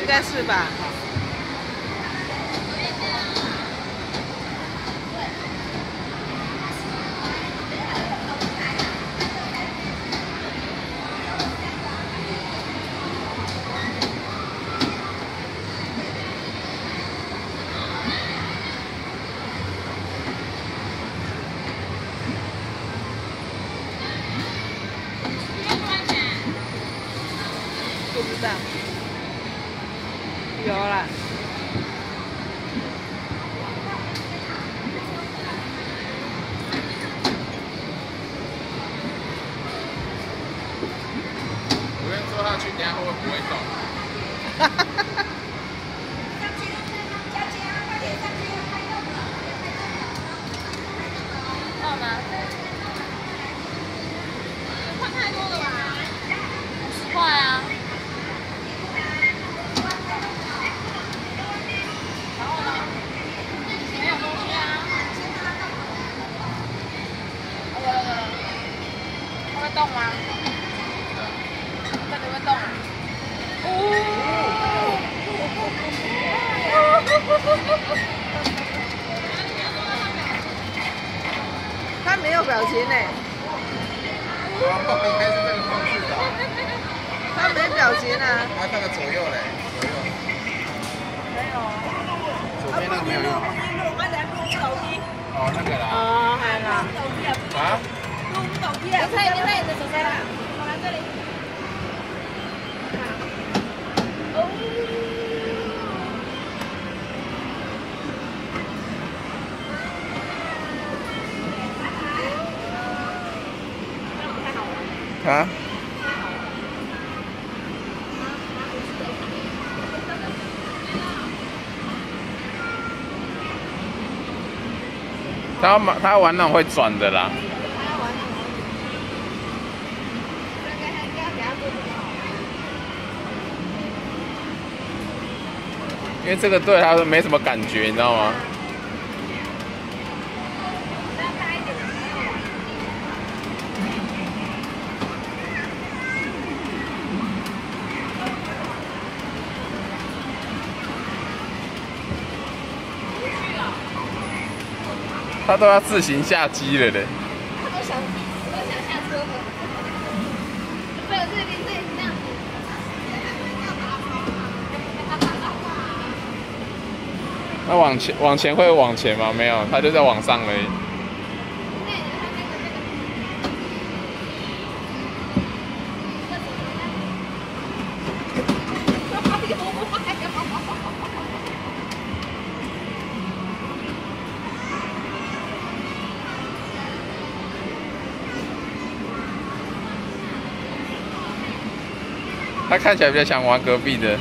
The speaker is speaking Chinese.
应该是吧。不知道，有啦。我跟你说他去，等下会不会动？哈哈哈哈。好吗？换太多了吧？10块啊。然后呢？没有东西啊。它会动吗？这里会动啊？他没有表情呢。应该是这个方式的。他没表情啊。啊，那个左右嘞，左右。没有。左边那个没有用。哦，那个啦。哦，系啦。啊？你猜你的手在哪？我来这里。啊？他玩那种会转的啦。因为这个对他没什么感觉，你知道吗？他都要自行下机了嘞。我都想下车了。没有，这里这样子。那往前会往前吗？没有，他就在往上而已。他看起来比较想玩隔壁的。